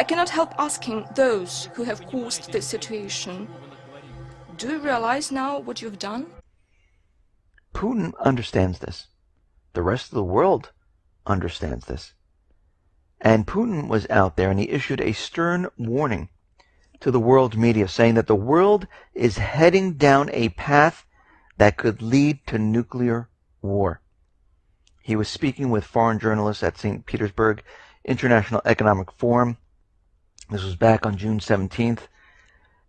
cannot help asking those who have caused this situation, do you realize now what you've done? Putin understands this. The rest of the world understands this. And Putin was out there and he issued a stern warning to the world media, saying that the world is heading down a path that could lead to nuclear war. He was speaking with foreign journalists at St. Petersburg International Economic Forum. This was back on June 17th.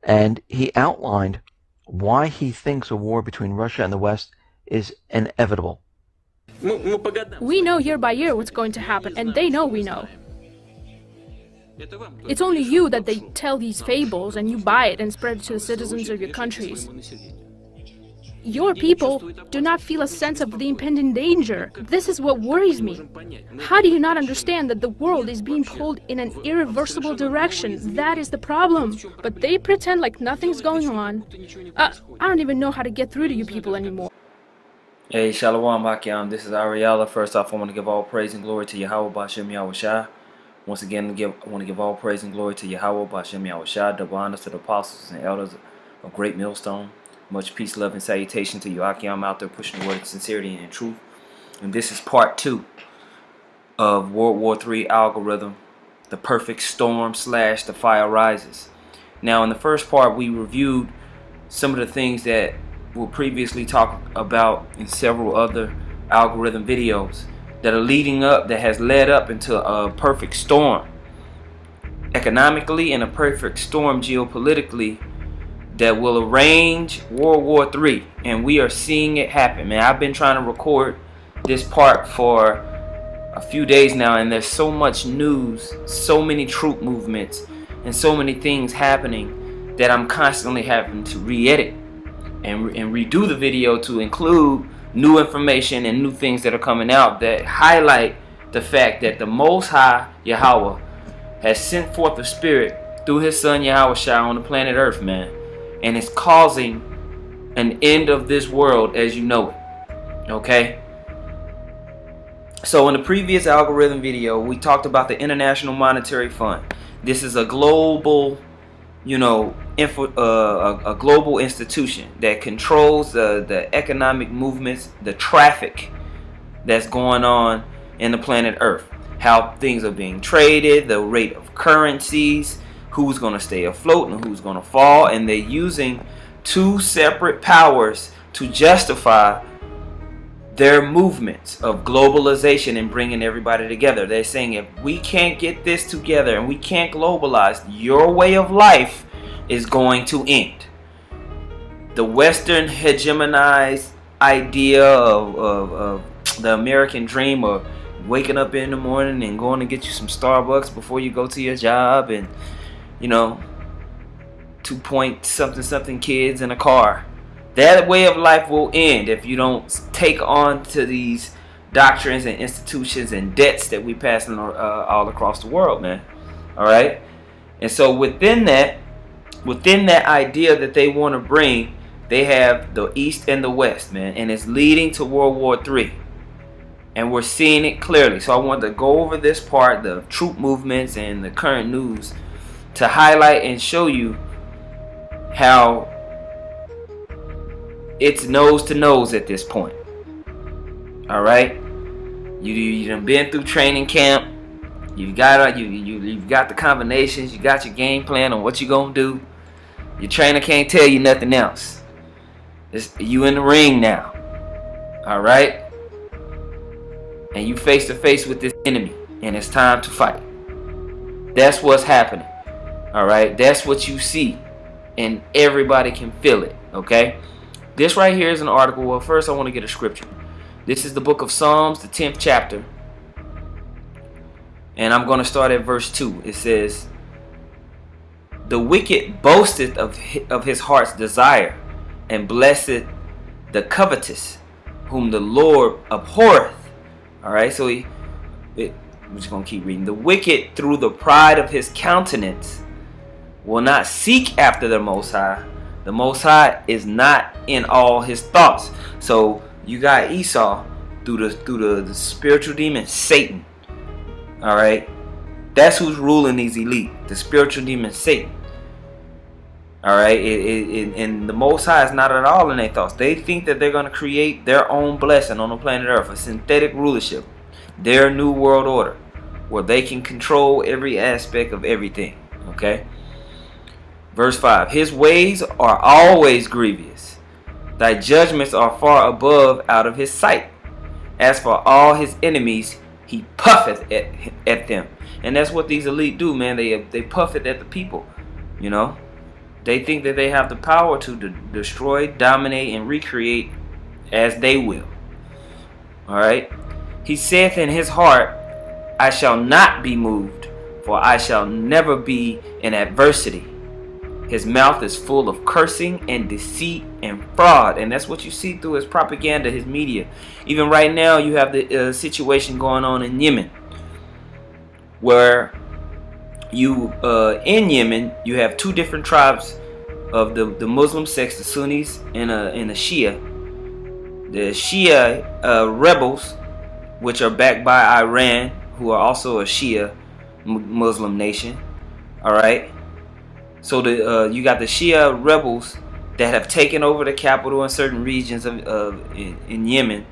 And he outlined why he thinks a war between Russia and the West is inevitable. We know year by year what's going to happen, and they know we know. It's only you that they tell these fables and you buy it and spread it to the citizens of your countries. Your people do not feel a sense of the impending danger. This is what worries me. How do you not understand that the world is being pulled in an irreversible direction? That is the problem. But they pretend like nothing's going on. I don't even know how to get through to you people anymore. Hey, Shalom Hakyam. This is Ariella. First off, I want to give all praise and glory to Yahweh B'Shem Yahushua. Once again, I want to give all praise and glory to Yahweh B'Shem Yahushua. Double honors to the apostles and elders of Great Millstone. Much peace, love, and salutation to you, Hakyam, out there pushing the word of sincerity and truth. And this is part 2 of World War III algorithm, the perfect storm / the fire rises. Now, in the first part, we reviewed some of the things that were previously talked about in several other algorithm videos that are leading up, that has led up into a perfect storm economically and a perfect storm geopolitically that will arrange World War III, and we are seeing it happen, man. I've been trying to record this part for a few days now, and there's so much news, so many troop movements, and so many things happening that I'm constantly having to re-edit and redo the video to include new information and new things that are coming out that highlight the fact that the Most High Yahweh has sent forth the Spirit through His Son Yahweh on the planet Earth, man, and it's causing an end of this world as you know it. Okay? So in the previous algorithm video, we talked about the International Monetary Fund. This is a global, a global institution that controls the economic movements, the traffic that's going on in the planet Earth, how things are being traded, the rate of currencies, who's going to stay afloat and who's going to fall, and they're using two separate powers to justify their movements of globalization and bringing everybody together. They're saying if we can't get this together and we can't globalize, your way of life is going to end. The Western hegemonized idea of the American dream of waking up in the morning and going to get you some Starbucks before you go to your job, and 2 something kids in a car. That way of life will end if you don't take on to these doctrines and institutions and debts that we pass on all across the world, man. All right? And so within that idea that they want to bring, they have the East and the West, man, and it's leading to World War III. And we're seeing it clearly. So I want to go over this part, the troop movements and the current news, to highlight and show you how it's nose to nose at this point. All right, you done been through training camp. You've got the combinations. You got your game plan on what you gonna do. Your trainer can't tell you nothing else. It's you in the ring now. All right, and you face to face with this enemy, and it's time to fight. That's what's happening. All right, that's what you see, and everybody can feel it. Okay. This right here is an article. Well, first I want to get a scripture. This is the book of Psalms, the 10th chapter. And I'm going to start at verse 2. It says, "The wicked boasteth of his heart's desire, and blesseth the covetous, whom the Lord abhorreth." All right, so we're just going to keep reading. "The wicked, through the pride of his countenance, will not seek after the Most High. The Most High is not in all his thoughts." So you got Esau through the spiritual demon Satan. All right, That's who's ruling these elite, the spiritual demon Satan. All right, and the Most High is not at all in their thoughts. They think that they're going to create their own blessing on the planet Earth, a synthetic rulership, their new world order, where they can control every aspect of everything. Okay. Verse 5, his ways are always grievous. Thy judgments are far above out of his sight. As for all his enemies, he puffeth at them. And that's what these elite do, man. They puff it at the people, you know. They think that they have the power to destroy, dominate, and recreate as they will. Alright? He saith in his heart, I shall not be moved, for I shall never be in adversity. His mouth is full of cursing and deceit and fraud. And that's what you see through his propaganda, his media. Even right now, you have the situation going on in Yemen, where in Yemen, you have two different tribes of the Muslim sects, the Sunnis and the Shia. The Shia rebels, which are backed by Iran, who are also a Shia Muslim nation. All right. So you got the Shia rebels that have taken over the capital in certain regions in Yemen,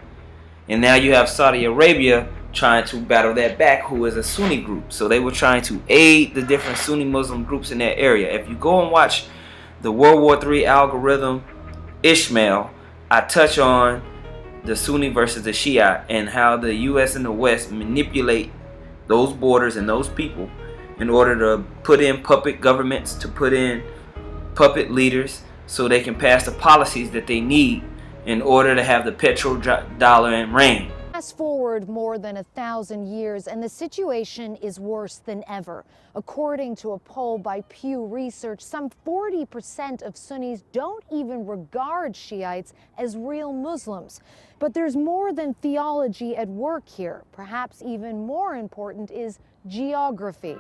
and now you have Saudi Arabia trying to battle that back, who is a Sunni group. So they were trying to aid the different Sunni Muslim groups in that area. If you go and watch the World War III algorithm, Ishmael, I touch on the Sunni versus the Shia and how the U.S. and the West manipulate those borders and those people in order to put in puppet governments, to put in puppet leaders, so they can pass the policies that they need in order to have the petrodollar and reign. Fast forward more than 1,000 years, and the situation is worse than ever. According to a poll by Pew Research, some 40% of Sunnis don't even regard Shiites as real Muslims. But there's more than theology at work here. Perhaps even more important is geography.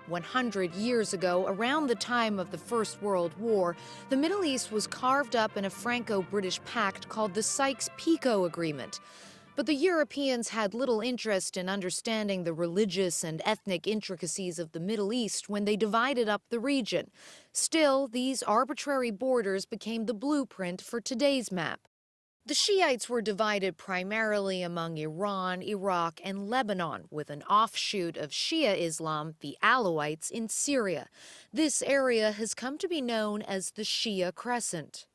100 years ago, around the time of the First World War, the Middle East was carved up in a Franco-British pact called the Sykes-Picot Agreement. But the Europeans had little interest in understanding the religious and ethnic intricacies of the Middle East when they divided up the region. Still, these arbitrary borders became the blueprint for today's map. The Shiites were divided primarily among Iran, Iraq, and Lebanon, with an offshoot of Shia Islam, the Alawites, in Syria. This area has come to be known as the Shia Crescent.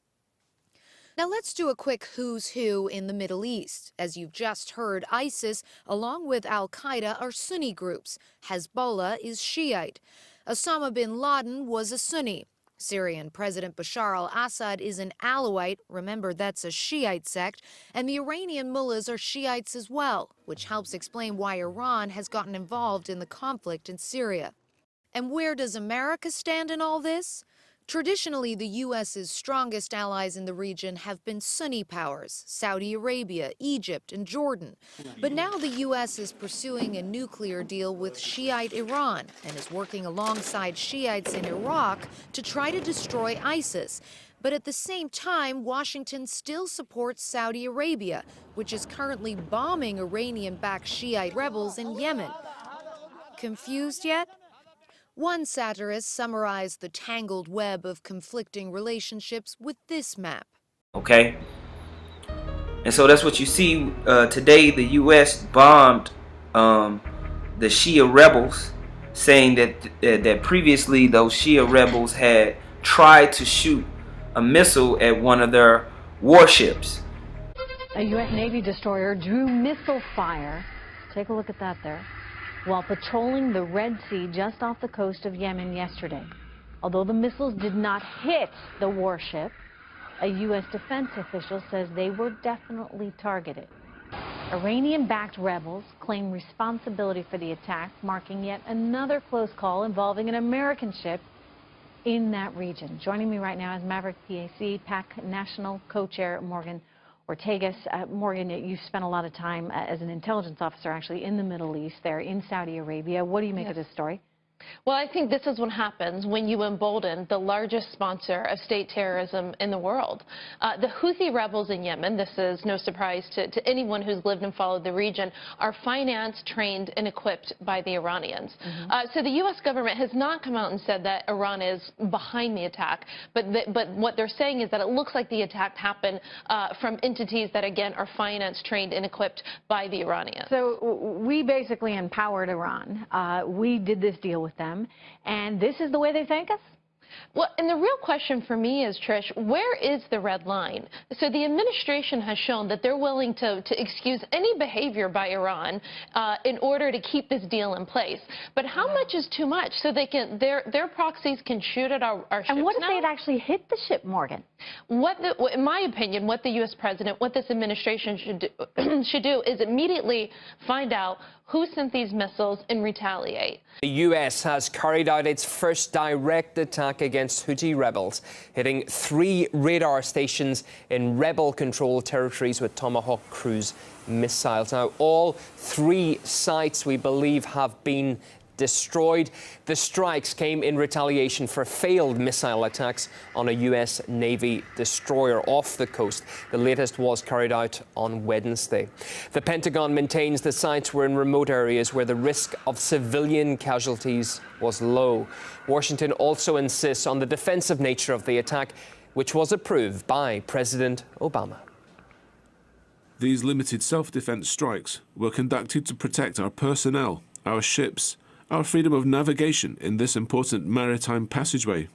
Now let's do a quick who's who in the Middle East. As you've just heard, ISIS, along with Al-Qaeda, are Sunni groups. Hezbollah is Shiite. Osama bin Laden was a Sunni. Syrian President Bashar al-Assad is an Alawite, remember that's a Shiite sect, and the Iranian mullahs are Shiites as well, which helps explain why Iran has gotten involved in the conflict in Syria. And where does America stand in all this? Traditionally, the U.S.'s strongest allies in the region have been Sunni powers, Saudi Arabia, Egypt, and Jordan. But now the U.S. is pursuing a nuclear deal with Shiite Iran and is working alongside Shiites in Iraq to try to destroy ISIS. But at the same time, Washington still supports Saudi Arabia, which is currently bombing Iranian-backed Shiite rebels in Yemen. Confused yet? One satirist summarized the tangled web of conflicting relationships with this map. Okay? And so that's what you see today. The U.S. bombed the Shia rebels, saying that previously those Shia rebels had tried to shoot a missile at one of their warships. A U.S. Navy destroyer drew missile fire. Take a look at that there. While patrolling the Red Sea just off the coast of Yemen yesterday. Although the missiles did not hit the warship, a U.S. defense official says they were definitely targeted. Iranian-backed rebels claim responsibility for the attack, marking yet another close call involving an American ship in that region. Joining me right now is Maverick PAC National Co-Chair Morgan Ortegas. Morgan, you've spent a lot of time as an intelligence officer actually in the Middle East, there in Saudi Arabia. What do you make of this story? Well, I think this is what happens when you embolden the largest sponsor of state terrorism in the world. The Houthi rebels in Yemen, this is no surprise to anyone who's lived and followed the region, are financed, trained, and equipped by the Iranians. So the U.S. government has not come out and said that Iran is behind the attack, but what they're saying is that it looks like the attack happened from entities that, again, are financed, trained, and equipped by the Iranians. So we basically empowered Iran. We did this deal with them, and this is the way they thank us? Well, and the real question for me is, Trish, where is the red line? So the administration has shown that they're willing to excuse any behavior by Iran in order to keep this deal in place. But how much is too much? So they can their proxies can shoot at our ships. And what if now? they had actually hit the ship, Morgan? In my opinion, what the U.S. president, what this administration should do is immediately find out who sent these missiles and retaliate. The U.S. has carried out its first direct attack against Houthi rebels, hitting 3 radar stations in rebel-controlled territories with Tomahawk cruise missiles. Now, all 3 sites, we believe, have been destroyed. The strikes came in retaliation for failed missile attacks on a U.S. Navy destroyer off the coast. The latest was carried out on Wednesday. The Pentagon maintains the sites were in remote areas where the risk of civilian casualties was low. Washington also insists on the defensive nature of the attack, which was approved by President Obama. These limited self-defense strikes were conducted to protect our personnel, our ships, our freedom of navigation in this important maritime passageway.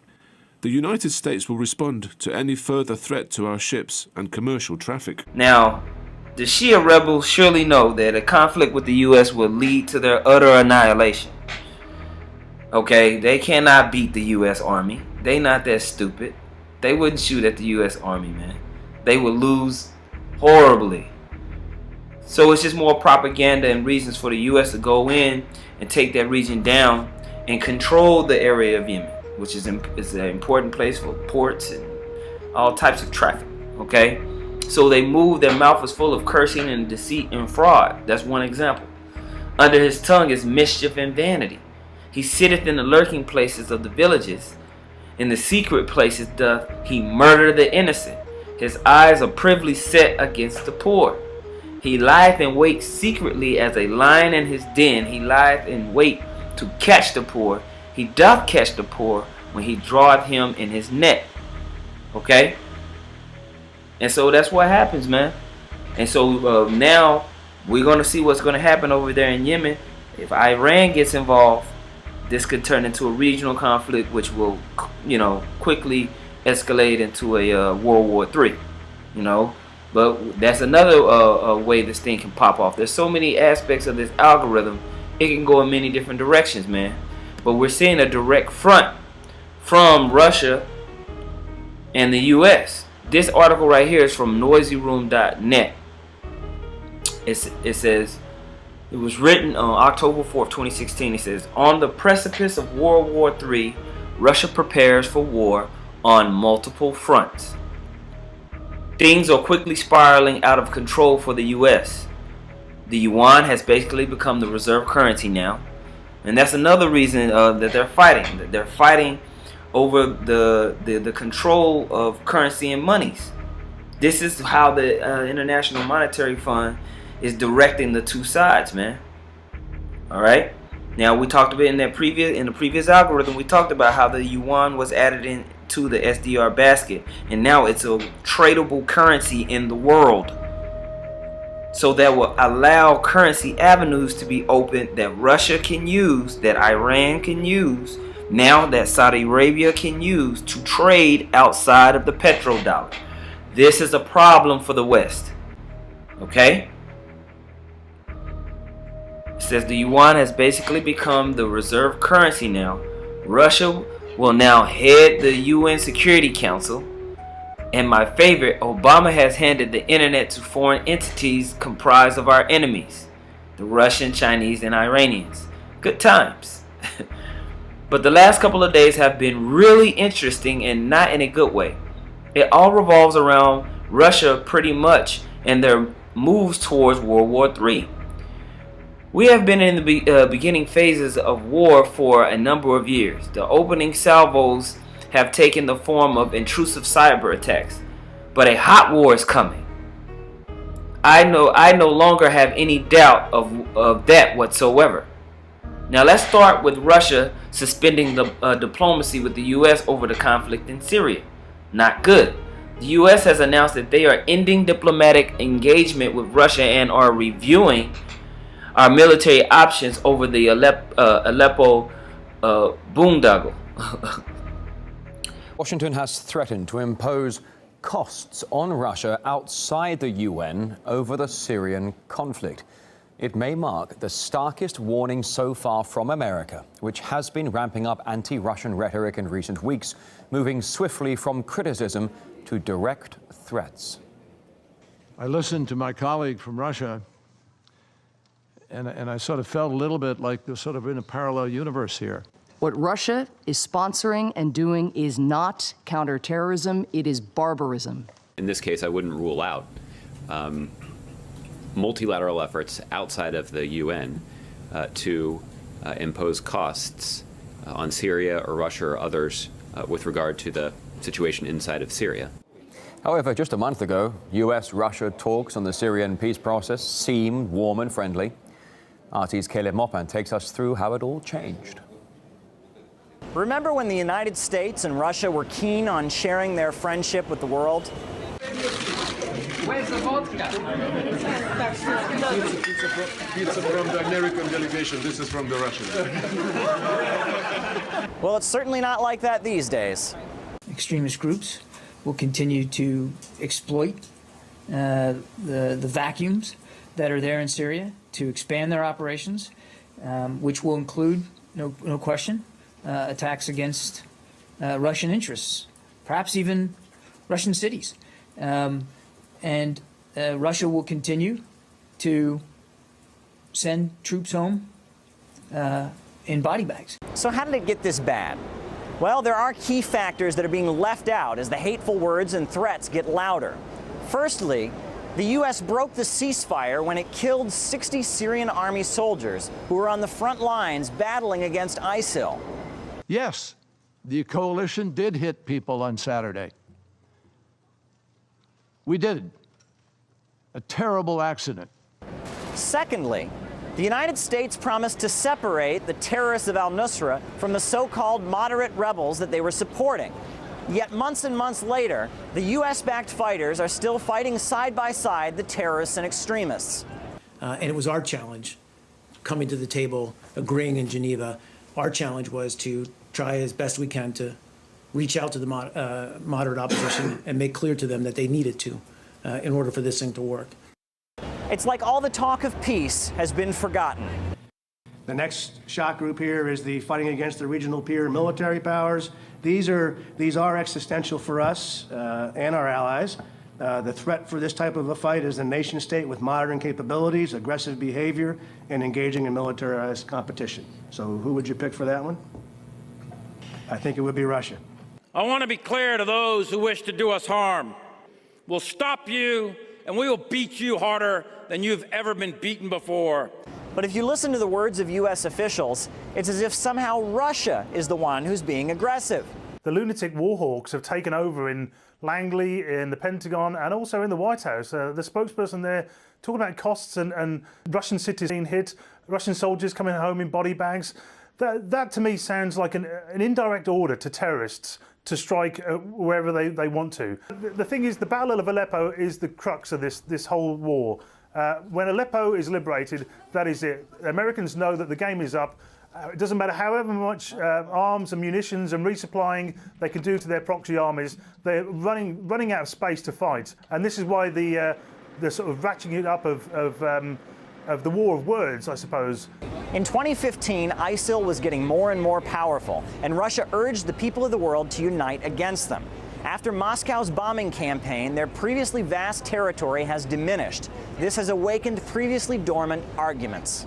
The United States will respond to any further threat to our ships and commercial traffic. Now, the Shia rebels surely know that a conflict with the U.S. will lead to their utter annihilation. Okay, they cannot beat the U.S. Army. They not that stupid. They wouldn't shoot at the U.S. Army, man. They would lose horribly. So it's just more propaganda and reasons for the U.S. to go in and take that region down and control the area of Yemen, which is an important place for ports and all types of traffic, okay? So they move, their mouth is full of cursing and deceit and fraud. That's one example. Under his tongue is mischief and vanity. He sitteth in the lurking places of the villages. In the secret places doth he murder the innocent. His eyes are privily set against the poor. He lieth in wait secretly as a lion in his den. He lieth in wait to catch the poor. He doth catch the poor when he draweth him in his net. Okay? And so that's what happens, man. And so now we're going to see what's going to happen over there in Yemen. If Iran gets involved, this could turn into a regional conflict, which will, quickly escalate into a World War III, But that's another way this thing can pop off. There's so many aspects of this algorithm. It can go in many different directions, man. But we're seeing a direct front from Russia and the U.S. This article right here is from noisyroom.net. It says, it was written on October 4th, 2016. It says, on the precipice of World War III, Russia prepares for war on multiple fronts. Things are quickly spiraling out of control for the U.S. The yuan has basically become the reserve currency now. And that's another reason that they're fighting. That they're fighting over the control of currency and monies. This is how the International Monetary Fund is directing the two sides, man. All right. Now we talked about in the previous algorithm, we talked about how the yuan was added into the SDR basket, and now it's a tradable currency in the world. So that will allow currency avenues to be open that Russia can use, that Iran can use, now that Saudi Arabia can use to trade outside of the petrodollar. This is a problem for the West. Okay? It says the yuan has basically become the reserve currency now. Russia will now head the UN Security Council. And my favorite, Obama has handed the internet to foreign entities comprised of our enemies, the Russian, Chinese, and Iranians. Good times. But the last couple of days have been really interesting and not in a good way. It all revolves around Russia pretty much and their moves towards World War III. We have been in the beginning phases of war for a number of years. The opening salvos have taken the form of intrusive cyber attacks, but a hot war is coming. I no longer have any doubt of that whatsoever. Now let's start with Russia suspending the diplomacy with the U.S. over the conflict in Syria. Not good. The U.S. has announced that they are ending diplomatic engagement with Russia and are reviewing our military options over the Aleppo boondoggle. Washington has threatened to impose costs on Russia outside the UN over the Syrian conflict. It may mark the starkest warning so far from America, which has been ramping up anti-Russian rhetoric in recent weeks, moving swiftly from criticism to direct threats. I listened to my colleague from Russia, and I sort of felt a little bit like we're sort of in a parallel universe here. What Russia is sponsoring and doing is not counterterrorism, it is barbarism. In this case, I wouldn't rule out multilateral efforts outside of the UN to impose costs on Syria or Russia or others with regard to the situation inside of Syria. However, just a month ago, US-Russia talks on the Syrian peace process seemed warm and friendly. RT's Caleb Mopan takes us through how it all changed. Remember when the United States and Russia were keen on sharing their friendship with the world? Where's the vodka? Pizza from the American delegation. This is from the Russians. Well, it's certainly not like that these days. Extremist groups will continue to exploit the vacuums that are there in Syria to expand their operations, which will include, no question, attacks against Russian interests, perhaps even Russian cities. And Russia will continue to send troops home in body bags. So how did it get this bad? Well, there are key factors that are being left out as the hateful words and threats get louder. Firstly, the U.S. broke the ceasefire when it killed 60 Syrian army soldiers who were on the front lines battling against ISIL. Yes, the coalition did hit people on Saturday. We did. A terrible accident. Secondly, the United States promised to separate the terrorists of al-Nusra from the so-called moderate rebels that they were supporting. Yet months and months later, the U.S.-backed fighters are still fighting side by side the terrorists and extremists. And it was our challenge, coming to the table, agreeing in Geneva. Our challenge was to try as best we can to reach out to the moderate opposition and make clear to them that they needed to in order for this thing to work. It's like all the talk of peace has been forgotten. The next shock group here is the fighting against the regional peer military powers. These are existential for us and our allies. The threat for this type of a fight is a nation state with modern capabilities, aggressive behavior, and engaging in militarized competition. So who would you pick for that one? I think it would be Russia. I want to be clear to those who wish to do us harm. We'll stop you, and we will beat you harder than you've ever been beaten before. But if you listen to the words of U.S. officials, it's as if somehow Russia is the one who's being aggressive. The lunatic warhawks have taken over in Langley, in the Pentagon, and also in the White House. The spokesperson there talking about costs and Russian cities being hit, Russian soldiers coming home in body bags. That to me sounds like an indirect order to terrorists to strike wherever they want to. The thing is, the Battle of Aleppo is the crux of this whole war. When Aleppo is liberated, that is it. Americans know that the game is up. It doesn't matter however much arms and munitions and resupplying they can do to their proxy armies. They're running out of space to fight, and this is why the sort of ratcheting it up of the war of words, I suppose. In 2015, ISIL was getting more and more powerful, and Russia urged the people of the world to unite against them. After Moscow's bombing campaign, their previously vast territory has diminished. This has awakened previously dormant arguments.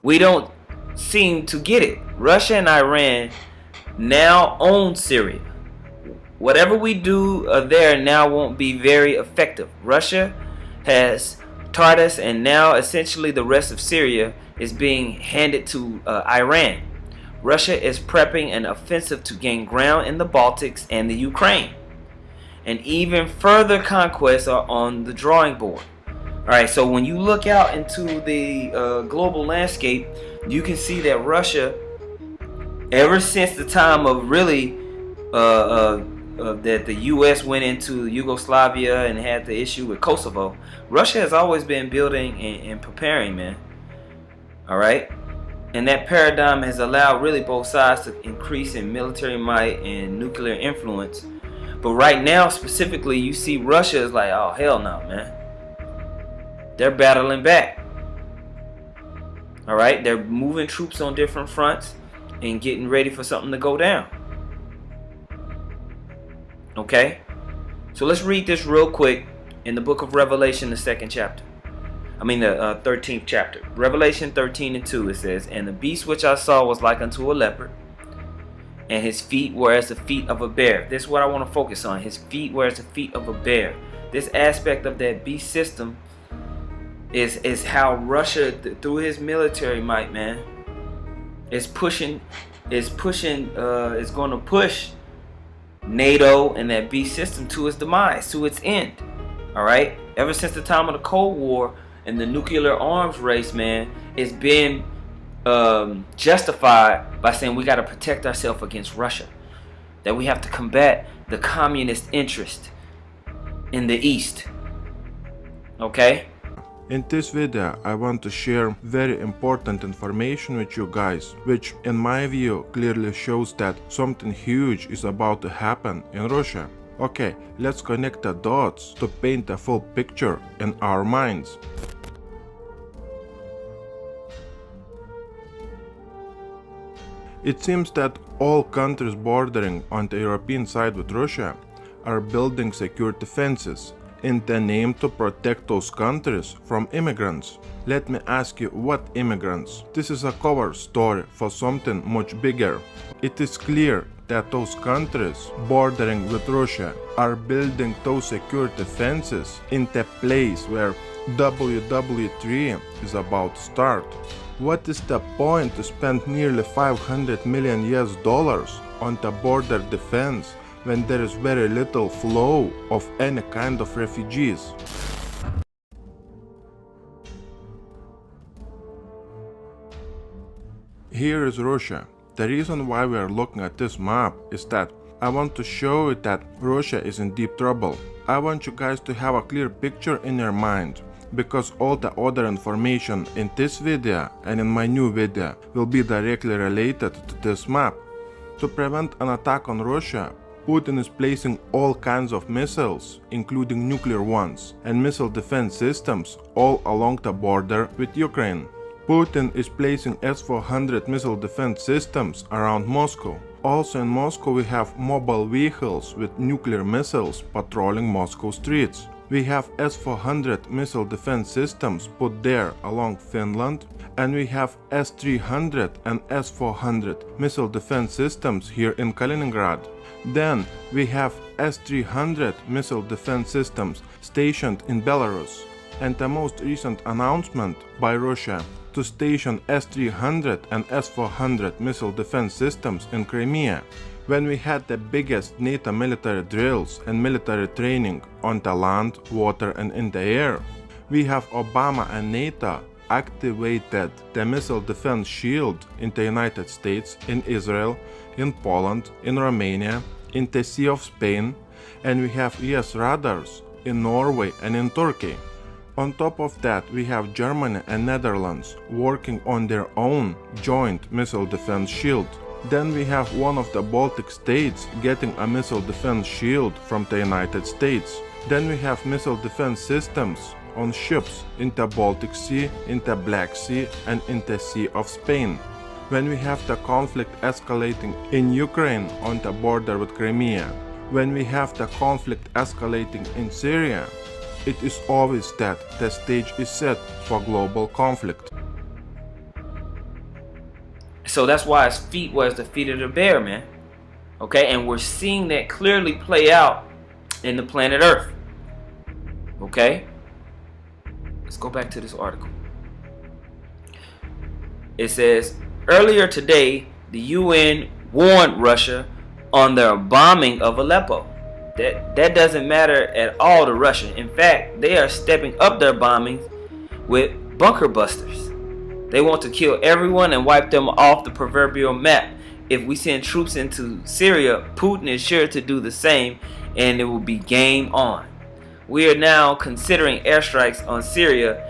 We don't seem to get it. Russia and Iran now own Syria. Whatever we do there now won't be very effective. Russia has Tartus, and now essentially the rest of Syria is being handed to Iran. Russia is prepping an offensive to gain ground in the Baltics and the Ukraine. And even further conquests are on the drawing board. Alright, so when you look out into the global landscape, you can see that Russia, ever since the time of really that the U.S. went into Yugoslavia and had the issue with Kosovo, Russia has always been building and preparing, man. Alright? And that paradigm has allowed really both sides to increase in military might and nuclear influence. But right now, specifically, you see Russia is like, oh, hell no, man. They're battling back. Alright? They're moving troops on different fronts and getting ready for something to go down. Okay? So let's read this real quick in the book of Revelation, the 2nd chapter. I mean the 13th chapter. Revelation 13:2, it says, "And the beast which I saw was like unto a leopard, and his feet were as the feet of a bear." This is what I want to focus on. His feet were as the feet of a bear. This aspect of that beast system is how Russia, through his military might, man, is going to push NATO and that beast system to its demise, to its end. All right? Ever since the time of the Cold War and the nuclear arms race, man, it's been justified by saying we got to protect ourselves against Russia, that we have to combat the communist interest in the East. Okay? In this video, I want to share very important information with you guys, which in my view clearly shows that something huge is about to happen in Russia. Okay, let's connect the dots to paint a full picture in our minds. It seems that all countries bordering on the European side with Russia are building secure defenses in the name to protect those countries from immigrants. Let me ask you, what immigrants? This is a cover story for something much bigger. It is clear that those countries bordering with Russia are building those secure defenses in the place where WW3 is about to start. What is the point to spend nearly $500 million on the border defense when there is very little flow of any kind of refugees? Here is Russia. The reason why we are looking at this map is that I want to show you that Russia is in deep trouble. I want you guys to have a clear picture in your mind, because all the other information in this video and in my new video will be directly related to this map. To prevent an attack on Russia, Putin is placing all kinds of missiles, including nuclear ones, and missile defense systems all along the border with Ukraine. Putin is placing S-400 missile defense systems around Moscow. Also in Moscow we have mobile vehicles with nuclear missiles patrolling Moscow streets. We have S-400 missile defense systems put there along Finland, and we have S-300 and S-400 missile defense systems here in Kaliningrad. Then we have S-300 missile defense systems stationed in Belarus, and the most recent announcement by Russia to station S-300 and S-400 missile defense systems in Crimea, when we had the biggest NATO military drills and military training on the land, water and in the air. We have Obama and NATO activated the missile defense shield in the United States, in Israel, in Poland, in Romania, in the Sea of Spain, and we have US radars in Norway and in Turkey. On top of that, we have Germany and Netherlands working on their own joint missile defense shield. Then we have one of the Baltic states getting a missile defense shield from the United States. Then we have missile defense systems on ships in the Baltic Sea, in the Black Sea and in the Sea of Spain. When we have the conflict escalating in Ukraine on the border with Crimea, when we have the conflict escalating in Syria, it is obvious that the stage is set for global conflict. So that's why his feet was the feet of the bear, man. Okay, and we're seeing that clearly play out in the planet Earth. Okay? Let's go back to this article. It says, earlier today, the UN warned Russia on their bombing of Aleppo. That doesn't matter at all to Russia. In fact, they are stepping up their bombings with bunker busters. They want to kill everyone and wipe them off the proverbial map. If we send troops into Syria, Putin is sure to do the same, and it will be game on. We are now considering airstrikes on Syria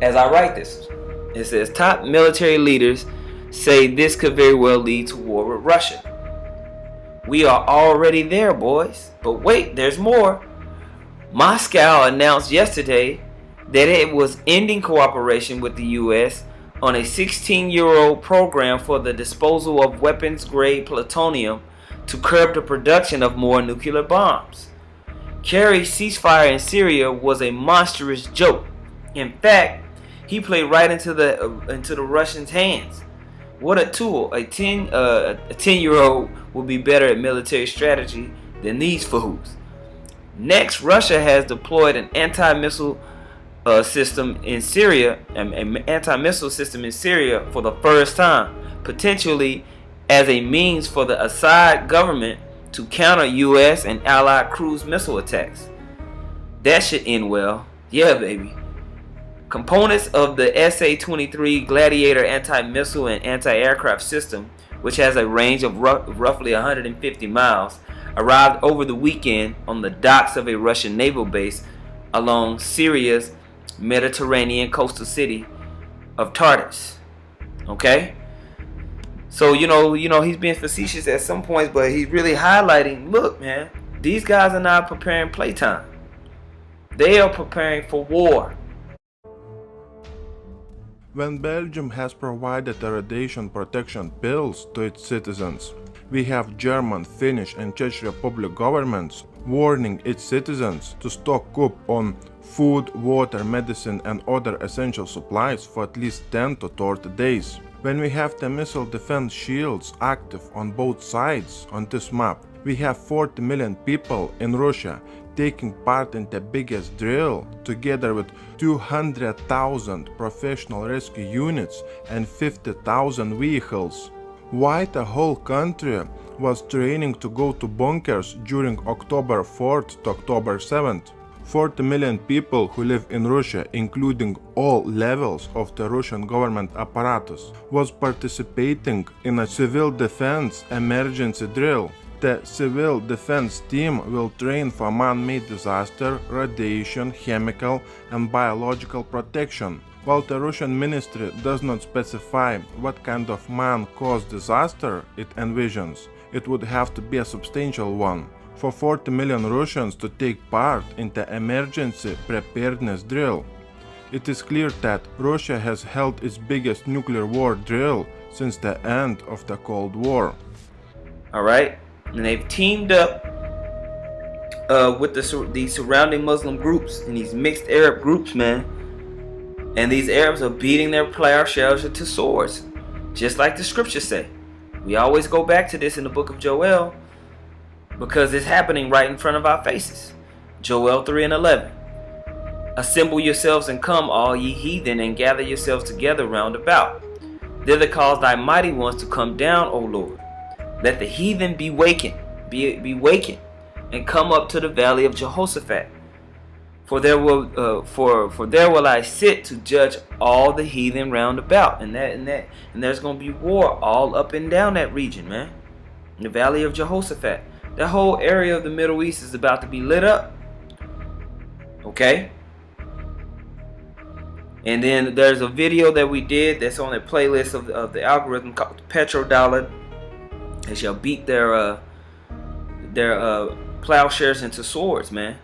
as I write this. It says top military leaders say this could very well lead to war with Russia. We are already there, boys. But wait, there's more. Moscow announced yesterday that it was ending cooperation with the U.S. on a 16-year-old program for the disposal of weapons-grade plutonium to curb the production of more nuclear bombs. Kerry's ceasefire in Syria was a monstrous joke. In fact, he played right into the Russians' hands. What a tool! A 10-year-old will be better at military strategy than these fools. Next, Russia has deployed an anti-missile system in Syria, an anti-missile system in Syria for the first time, potentially as a means for the Assad government to counter U.S. and allied cruise missile attacks. That should end well. Yeah, baby. Components of the SA-23 Gladiator anti-missile and anti-aircraft system, which has a range of roughly 150 miles, arrived over the weekend on the docks of a Russian naval base along Syria's Mediterranean coastal city of Tartus. Okay? So, you know, he's being facetious at some points, but he's really highlighting, look, man, these guys are not preparing playtime. They are preparing for war. When Belgium has provided the radiation protection pills to its citizens, we have German, Finnish and Czech Republic governments warning its citizens to stock up on food, water, medicine and other essential supplies for at least 10 to 30 days. When we have the missile defense shields active on both sides on this map, we have 40 million people in Russia taking part in the biggest drill, together with 200,000 professional rescue units and 50,000 vehicles. Why the whole country was training to go to bunkers during October 4th to October 7th. 40 million people who live in Russia, including all levels of the Russian government apparatus, was participating in a civil defense emergency drill. The civil defense team will train for man-made disaster, radiation, chemical and biological protection. While the Russian ministry does not specify what kind of man-caused disaster it envisions, it would have to be a substantial one. For 40 million Russians to take part in the emergency preparedness drill. It is clear that Russia has held its biggest nuclear war drill since the end of the Cold War. Alright, and they've teamed up with these surrounding Muslim groups and these mixed Arab groups, man. And these Arabs are beating their plowshares into swords, just like the scriptures say. We always go back to this in the book of Joel, because it's happening right in front of our faces. Joel 3:11. Assemble yourselves and come, all ye heathen, and gather yourselves together round about. Thither cause thy mighty ones to come down, O Lord. Let the heathen be wakened, be wakened, and come up to the valley of Jehoshaphat. For there will I sit to judge all the heathen round about. And there's gonna be war all up and down that region, man. In the valley of Jehoshaphat. That whole area of the Middle East is about to be lit up. Okay? And then there's a video that we did that's on the playlist of the algorithm called Petrodollar. They shall beat their plowshares into swords, man.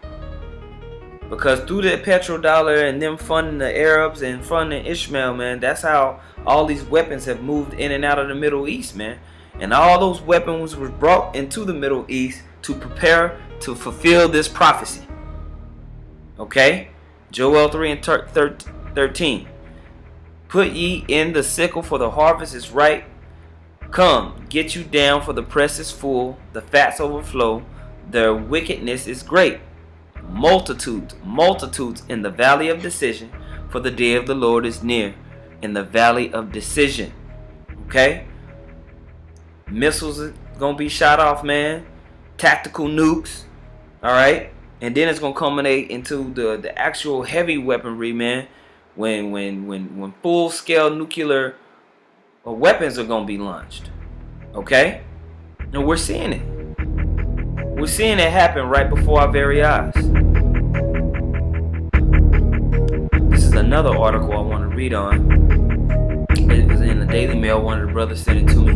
Because through the petrodollar and them funding the Arabs and funding Ishmael, man, that's how all these weapons have moved in and out of the Middle East, man. And all those weapons were brought into the Middle East to prepare to fulfill this prophecy. Okay? Joel 3:13. Put ye in the sickle, for the harvest is ripe. Come, get you down, for the press is full, the fats overflow, their wickedness is great. multitudes in the valley of decision, for the day of the Lord is near. In the valley of decision. Okay? Missiles are gonna be shot off, man. Tactical nukes. Alright? And then it's gonna culminate into the actual heavy weaponry, man. When full scale nuclear weapons are gonna be launched. Okay? And we're seeing it. We're seeing it happen right before our very eyes. This is another article I want to read on. It was in the Daily Mail. One of the brothers sent it to me.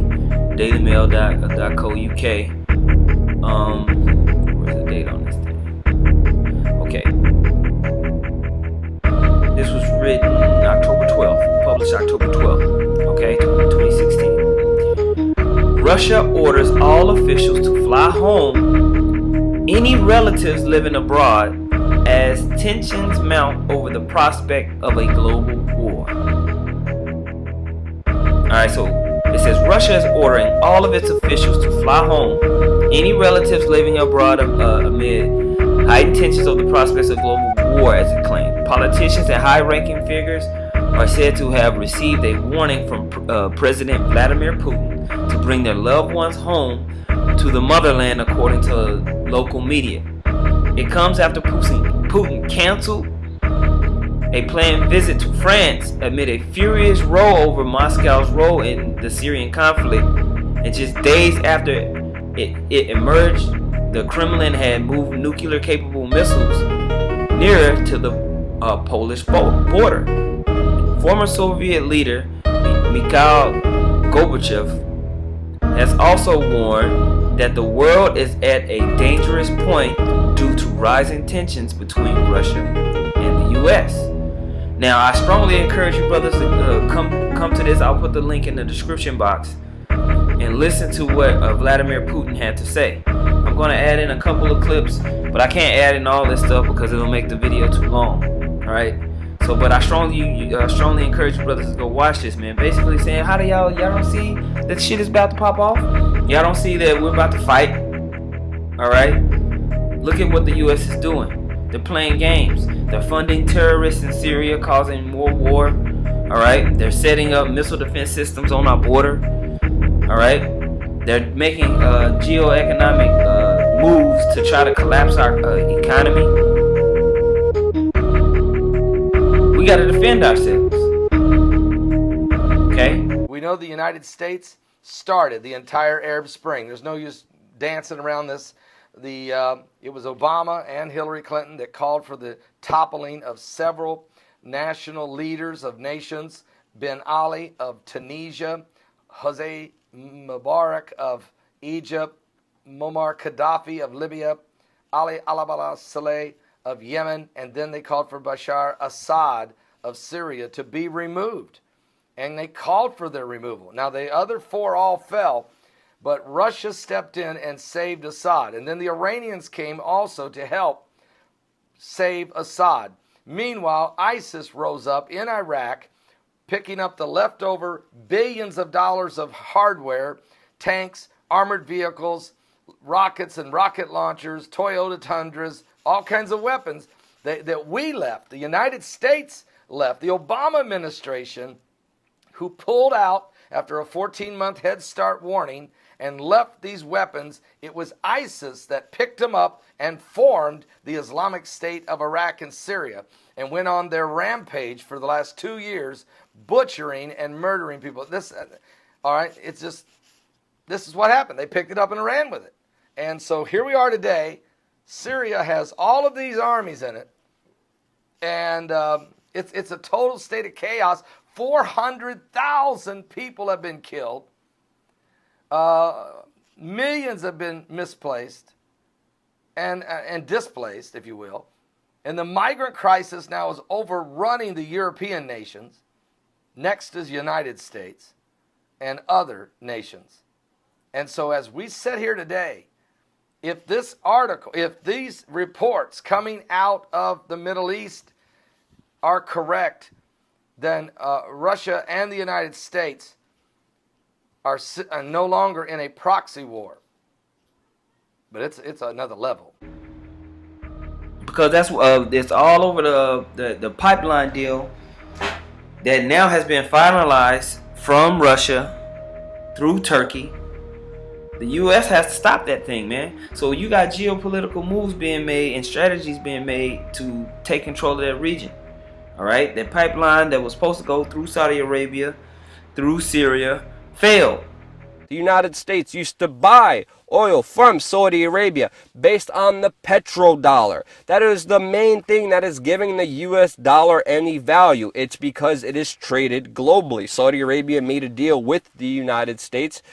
dailymail.co.uk. Where's the date on this thing? Okay. This was written October 12th. Published October 12th. Okay, 2016. Russia orders all officials to fly home any relatives living abroad as tensions mount over the prospect of a global war. Alright, so it says Russia is ordering all of its officials to fly home any relatives living abroad amid heightened tensions over the prospects of global war, as it claimed. Politicians and high-ranking figures are said to have received a warning from President Vladimir Putin to bring their loved ones home to the motherland, according to local media. It comes after Putin canceled a planned visit to France amid a furious row over Moscow's role in the Syrian conflict, and just days after it emerged, the Kremlin had moved nuclear-capable missiles nearer to the Polish border. Former Soviet leader Mikhail Gorbachev has also warned that the world is at a dangerous point due to rising tensions between Russia and the U.S. Now, I strongly encourage you brothers to come to this. I'll put the link in the description box and listen to what Vladimir Putin had to say. I'm going to add in a couple of clips, but I can't add in all this stuff because it'll make the video too long. All right. So, but I strongly encourage you brothers to go watch this, man. Basically saying, how do y'all don't see that shit is about to pop off? Y'all don't see that we're about to fight? All right. Look at what the U.S. is doing. They're playing games. They're funding terrorists in Syria, causing more war. All right. They're setting up missile defense systems on our border. All right. They're making geoeconomic moves to try to collapse our economy. We got to defend ourselves. Okay? We know the United States started the entire Arab Spring. There's no use dancing around this. It was Obama and Hillary Clinton that called for the toppling of several national leaders of nations. Ben Ali of Tunisia, Hosni Mubarak of Egypt, Muammar Gaddafi of Libya, Ali Saleh of Yemen, and then they called for Bashar Assad of Syria to be removed. And they called for their removal. Now, the other four all fell, but Russia stepped in and saved Assad. And then the Iranians came also to help save Assad. Meanwhile, ISIS rose up in Iraq, picking up the leftover billions of dollars of hardware, tanks, armored vehicles, rockets and rocket launchers, Toyota Tundras, all kinds of weapons that we left, the United States left, the Obama administration, who pulled out after a 14-month Head Start warning and left these weapons. It was ISIS that picked them up and formed the Islamic State of Iraq and Syria and went on their rampage for the last 2 years, butchering and murdering people. All right, it's just, this is what happened. They picked it up and ran with it. And so here we are today. Syria has all of these armies in it, and it's a total state of chaos. 400,000 people have been killed. Millions have been misplaced and displaced, if you will. And the migrant crisis now is overrunning the European nations. Next is United States and other nations. And so as we sit here today, if this article, if these reports coming out of the Middle East are correct, then Russia and the United States are no longer in a proxy war. But it's another level. because that's it's all over the pipeline deal that now has been finalized from Russia through Turkey. The U.S. has to stop that thing, man. So you got geopolitical moves being made and strategies being made to take control of that region. All right, that pipeline that was supposed to go through Saudi Arabia, through Syria, failed. The United States used to buy oil from Saudi Arabia based on the petrodollar. That is the main thing that is giving the US dollar any value. It's because it is traded globally. Saudi Arabia made a deal with the United States,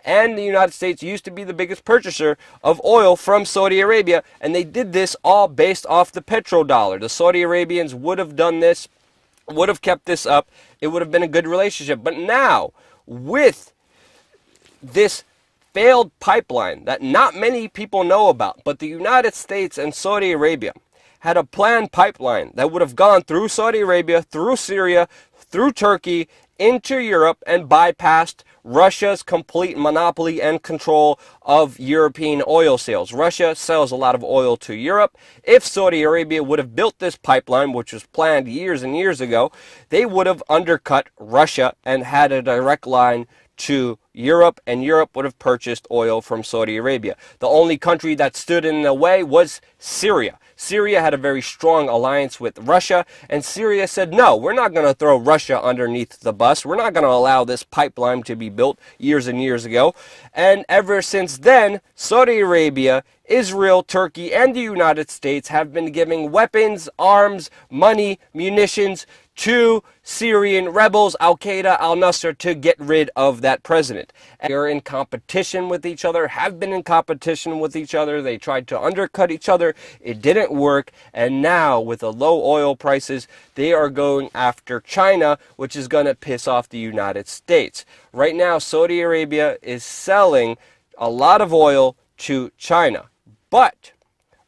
and the United States used to be the biggest purchaser of oil from Saudi Arabia, and they did this all based off the petrodollar. The Saudi Arabians would have done this, would have kept this up. It would have been a good relationship. But now, with this failed pipeline that not many people know about, but the United States and Saudi Arabia had a planned pipeline that would have gone through Saudi Arabia, through Syria, through Turkey, into Europe, and bypassed Russia's complete monopoly and control of European oil sales. Russia sells a lot of oil to Europe. If Saudi Arabia would have built this pipeline, which was planned years and years ago, they would have undercut Russia and had a direct line to Europe, and Europe would have purchased oil from Saudi Arabia. The only country that stood in the way was Syria. Syria had a very strong alliance with Russia, and Syria said, no, we're not going to throw Russia underneath the bus. We're not going to allow this pipeline to be built years and years ago. And ever since then, Saudi Arabia, Israel, Turkey, and the United States have been giving weapons, arms, money, munitions to Syrian rebels, Al-Qaeda, al-Nusra, to get rid of that president. And they're in competition with each other, have been in competition with each other. They tried to undercut each other. It didn't work. And now, with the low oil prices, they are going after China, which is going to piss off the United States. Right now, Saudi Arabia is selling a lot of oil to China. But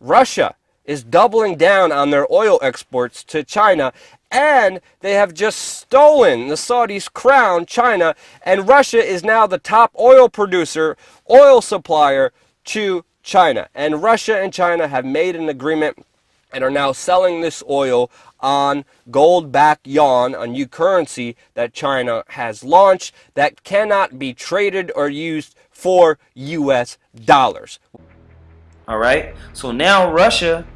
Russia is doubling down on their oil exports to China, and they have just stolen the Saudis' crown, China, and Russia is now the top oil producer, oil supplier to China. And Russia and China have made an agreement and are now selling this oil on gold-backed yuan, a new currency that China has launched that cannot be traded or used for US dollars. All right, so now Russia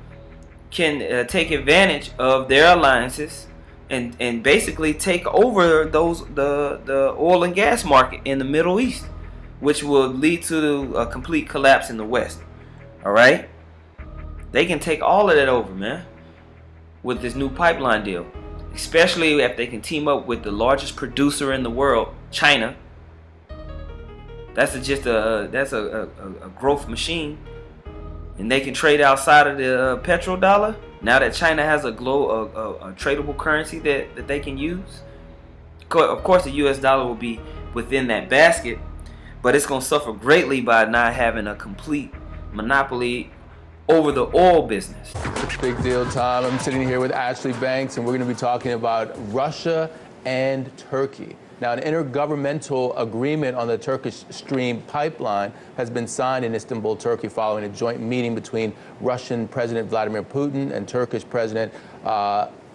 can take advantage of their alliances and basically take over the oil and gas market in the Middle East, which will lead to a complete collapse in the West. All right, they can take all of that over, man, with this new pipeline deal, especially if they can team up with the largest producer in the world, China. That's a growth machine. And they can trade outside of the petrodollar. Now that China has a tradable currency that they can use. Of course, the US dollar will be within that basket, but it's going to suffer greatly by not having a complete monopoly over the oil business. Big deal, Tom. I'm sitting here with Ashley Banks, and we're going to be talking about Russia and Turkey. Now, an intergovernmental agreement on the Turkish Stream pipeline has been signed in Istanbul, Turkey, following a joint meeting between Russian President Vladimir Putin and Turkish President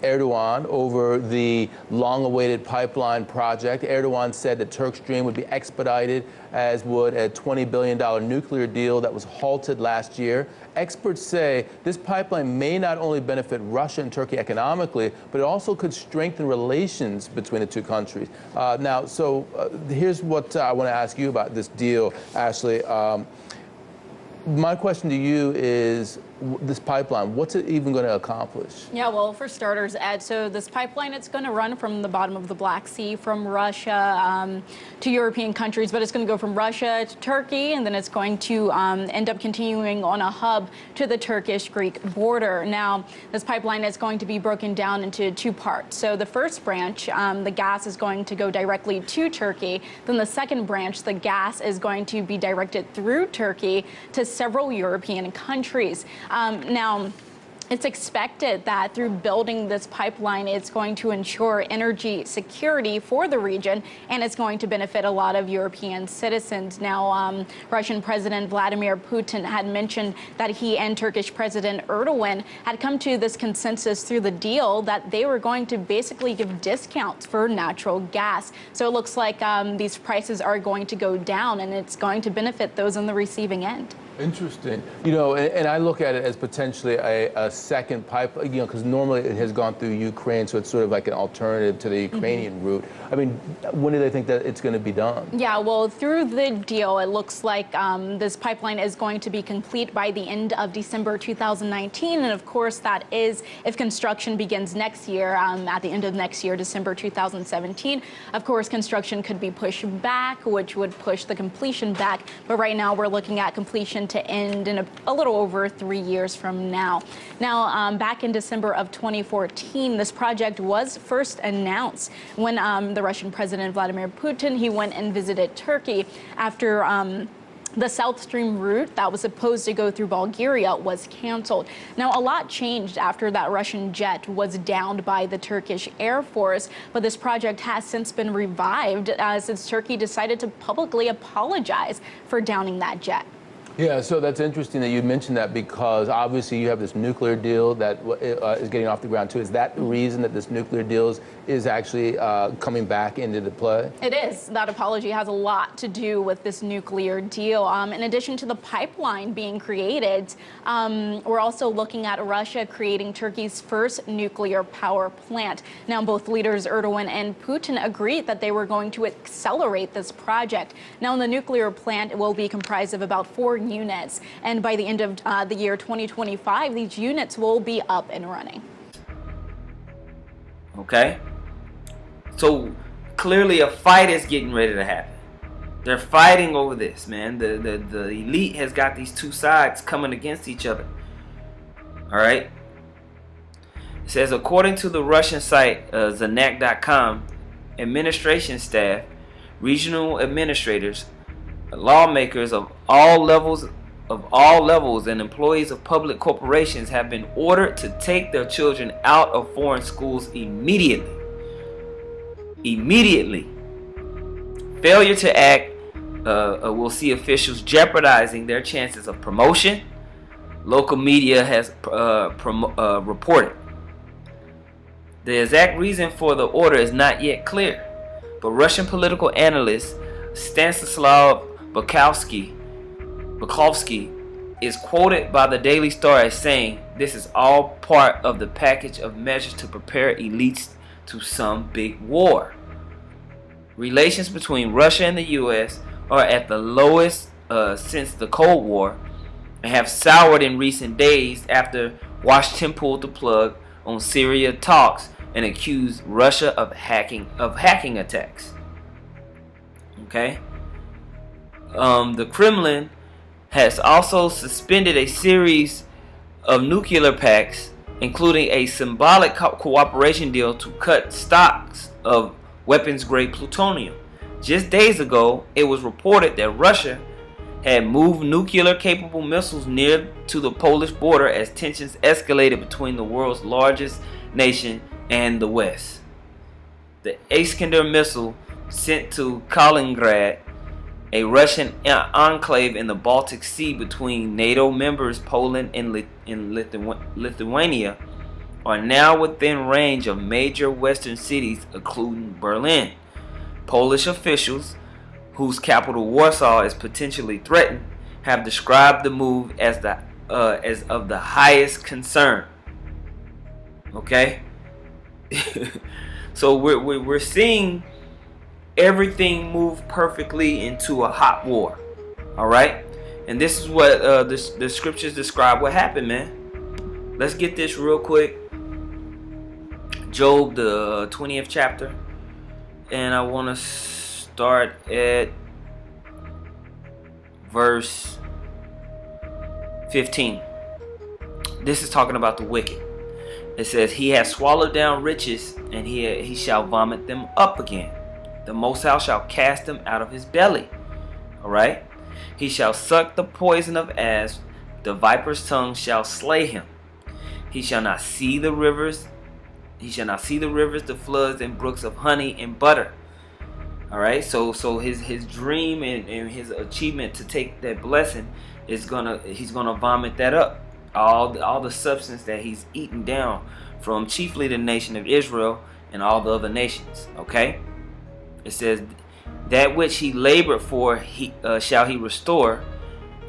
Erdogan over the long-awaited pipeline project. Erdogan said that Turk Stream would be expedited, as would a $20 billion nuclear deal that was halted last year. Experts say this pipeline may not only benefit Russia and Turkey economically, but it also could strengthen relations between the two countries. Here's what I want to ask you about this deal, Ashley. My question to you is, this pipeline, what's it even going to accomplish? Yeah, well, for starters, Ed, so this pipeline, it's going to run from the bottom of the Black Sea, from Russia to European countries, but it's going to go from Russia to Turkey, and then it's going to end up continuing on a hub to the Turkish-Greek border. Now, this pipeline is going to be broken down into two parts. So the first branch, the gas is going to go directly to Turkey. Then the second branch, the gas is going to be directed through Turkey to several European countries. Now, It's expected that through building this pipeline, it's going to ensure energy security for the region, and it's going to benefit a lot of European citizens. Now, Russian President Vladimir Putin had mentioned that he and Turkish President Erdogan had come to this consensus through the deal that they were going to basically give discounts for natural gas. So it looks like these prices are going to go down, and it's going to benefit those on the receiving end. Interesting. You know, and I look at it as potentially a second pipe, you know, because normally it has gone through Ukraine, so it's sort of like an alternative to the Ukrainian route. I mean, when do they think that it's going to be done? Yeah, well, through the deal, it looks like this pipeline is going to be complete by the end of December 2019. And of course, that is if construction begins next year, at the end of next year, December 2017. Of course, construction could be pushed back, which would push the completion back. But right now, we're looking at completion to end in a little over 3 years from now. Now, back in December of 2014, this project was first announced when the Russian President Vladimir Putin, he went and visited Turkey after the South Stream route that was supposed to go through Bulgaria was canceled. Now, a lot changed after that Russian jet was downed by the Turkish Air Force, but this project has since been revived since Turkey decided to publicly apologize for downing that jet. Yeah, so that's interesting that you mentioned that, because obviously you have this nuclear deal that is getting off the ground too. Is that the reason that this nuclear deal is actually coming back into the play? It is. That apology has a lot to do with this nuclear deal. In addition to the pipeline being created, we're also looking at Russia creating Turkey's first nuclear power plant. Now, both leaders Erdogan and Putin agreed that they were going to accelerate this project. Now, the nuclear plant will be comprised of about 4 units, and by the end of the year 2025, these units will be up and running. Okay, so clearly a fight is getting ready to happen. They're fighting over this, man. The elite has got these two sides coming against each other. All right. It says, according to the Russian site Zanak.com, administration staff, regional administrators, lawmakers of all levels and employees of public corporations have been ordered to take their children out of foreign schools immediately. Failure to act will see officials jeopardizing their chances of promotion, local media has reported. The exact reason for the order is not yet clear, but Russian political analyst Stanislav Bukowski is quoted by the Daily Star as saying, "This is all part of the package of measures to prepare elites to some big war." Relations between Russia and the U.S. are at the lowest since the Cold War and have soured in recent days after Washington pulled the plug on Syria talks and accused Russia of hacking attacks. Okay. The Kremlin has also suspended a series of nuclear pacts, including a symbolic cooperation deal to cut stocks of weapons-grade plutonium. Just days ago, it was reported that Russia had moved nuclear-capable missiles near to the Polish border as tensions escalated between the world's largest nation and the West. The Iskander missile sent to Kaliningrad, a Russian enclave in the Baltic Sea between NATO members Poland and Lithuania, are now within range of major Western cities, including Berlin. Polish officials, whose capital Warsaw is potentially threatened, have described the move as of the highest concern. Okay, so we're seeing everything move perfectly into a hot war. All right, and this is what the scriptures describe what happened, man. Let's get this real quick. Job, the 20th chapter, and I want to start at verse 15. This is talking about the wicked. It says, "He has swallowed down riches, and he shall vomit them up again. The Most High shall cast them out of his belly." All right. "He shall suck the poison of asps. The viper's tongue shall slay him. He shall not see the rivers. He shall not see the rivers, the floods, and brooks of honey and butter. All right. So his dream and his achievement to take that blessing he's gonna vomit that up. All the substance that he's eaten down from chiefly the nation of Israel and all the other nations. Okay. It says, that which he labored for shall he restore,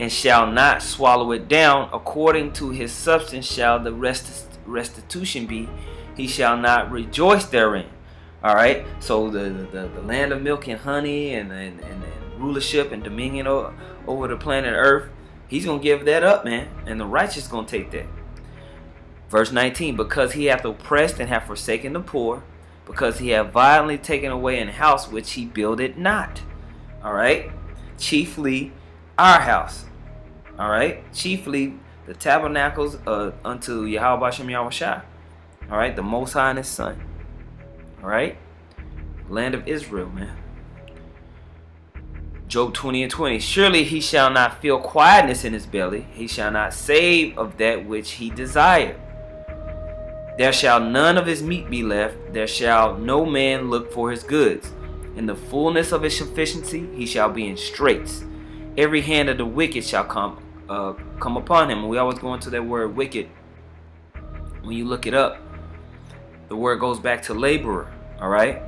and shall not swallow it down. According to his substance shall the restitution be. He shall not rejoice therein. All right. So the land of milk and honey and rulership and dominion over the planet Earth, he's gonna give that up, man, and the righteous gonna take that. Verse 19, because he hath oppressed and hath forsaken the poor, because he hath violently taken away an house which he builded not. All right. Chiefly our house. All right. Chiefly the tabernacles unto Yahweh Shem Yahushua. All right. The Most High and his Son. All right. Land of Israel, man. Job 20:20. Surely he shall not feel quietness in his belly. He shall not save of that which he desired. There shall none of his meat be left. There shall no man look for his goods. In the fullness of his sufficiency, he shall be in straits. Every hand of the wicked shall come upon him. We always go into that word wicked. When you look it up, the word goes back to laborer. All right.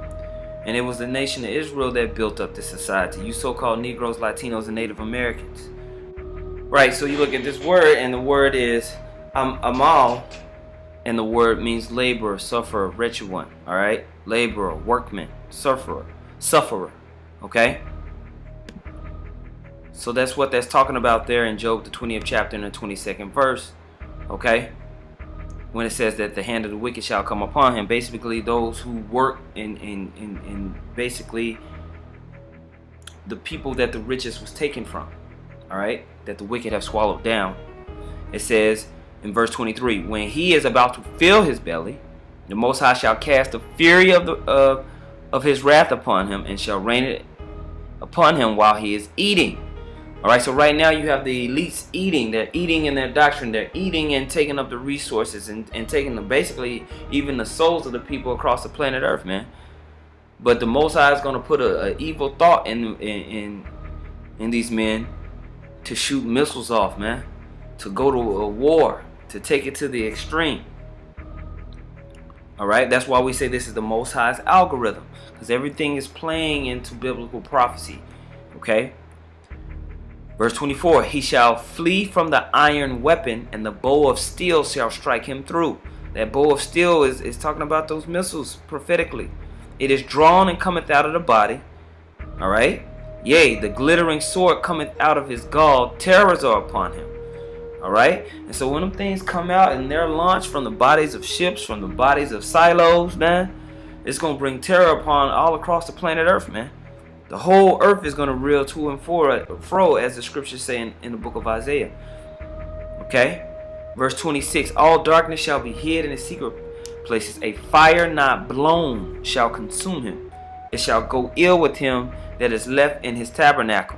And it was the nation of Israel that built up this society. You so-called Negroes, Latinos, and Native Americans. Right. So you look at this word, and the word is amal. And the word means laborer, sufferer, wretched one. All right. Laborer, workman, sufferer. Okay. So that's what that's talking about there in Job, the 20th chapter and the 22nd verse. Okay. When it says that the hand of the wicked shall come upon him. Basically, those who work in basically the people that the riches was taken from. All right. That the wicked have swallowed down. It says in verse 23, when he is about to fill his belly, the Most High shall cast the fury of his wrath upon him, and shall rain it upon him while he is eating. All right, so right now you have the elites eating. They're eating in their doctrine. They're eating and taking up the resources and taking basically even the souls of the people across the planet Earth, man. But the Most High is going to put an evil thought in these men to shoot missiles off, man, to go to a war, to take it to the extreme. All right, that's why we say this is the Most High's algorithm, because everything is playing into biblical prophecy. Okay. Verse 24, he shall flee from the iron weapon, and the bow of steel shall strike him through. That bow of steel is talking about those missiles prophetically. It is drawn and cometh out of the body. All right. Yea, the glittering sword cometh out of his gall. Terrors are upon him. All right. And so when them things come out and they're launched from the bodies of ships, from the bodies of silos, man, it's going to bring terror upon all across the planet Earth, man. The whole earth is going to reel to and fro, as the scriptures say in the book of Isaiah. Okay. Verse 26, all darkness shall be hid in the secret places. A fire not blown shall consume him. It shall go ill with him that is left in his tabernacle.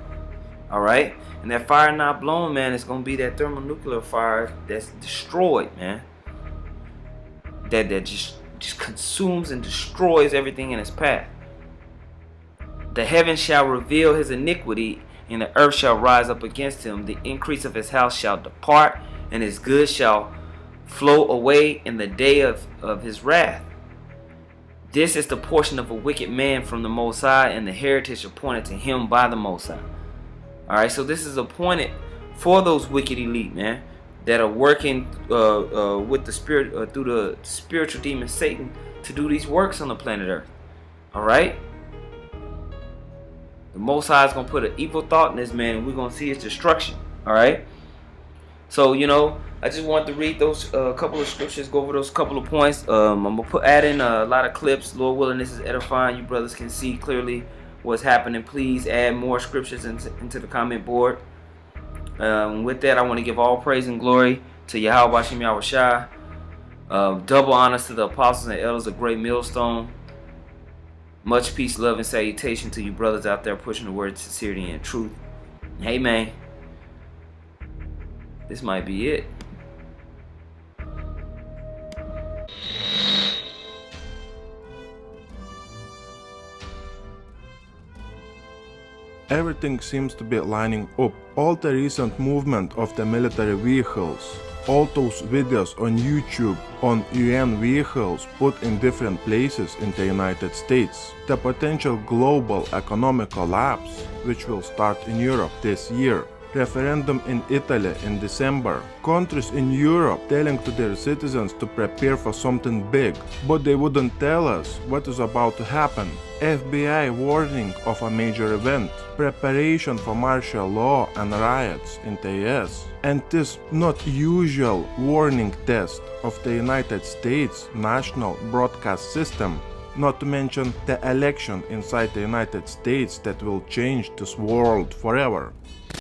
All right. And that fire not blown, man, is going to be that thermonuclear fire that's destroyed, man. That just consumes and destroys everything in its path. The heavens shall reveal his iniquity, and the earth shall rise up against him. The increase of his house shall depart, and his goods shall flow away in the day of his wrath. This is the portion of a wicked man from the Most High, and the heritage appointed to him by the Most High. All right, so this is appointed for those wicked elite, man, that are working with the spirit through the spiritual demon Satan to do these works on the planet Earth. All right. The Most High is going to put an evil thought in this man, and we're going to see his destruction. All right. So, I just wanted to read those couple of scriptures, go over those couple of points. I'm going to add in a lot of clips. Lord willing, this is edifying. You brothers can see clearly what's happening. Please add more scriptures into the comment board. With that, I want to give all praise and glory to Yahweh Shem Yahushua. Double honors to the apostles and elders of Great Millstone. Much peace, love, and salutation to you brothers out there pushing the word of sincerity and truth. Hey, man. This might be it. Everything seems to be lining up. All the recent movement of the military vehicles, all those videos on YouTube on UN vehicles put in different places in the United States, the potential global economic collapse which will start in Europe this year, referendum in Italy in December, countries in Europe telling to their citizens to prepare for something big, but they wouldn't tell us what is about to happen, FBI warning of a major event, preparation for martial law and riots in the US, and this not usual warning test of the United States national broadcast system, not to mention the election inside the United States that will change this world forever.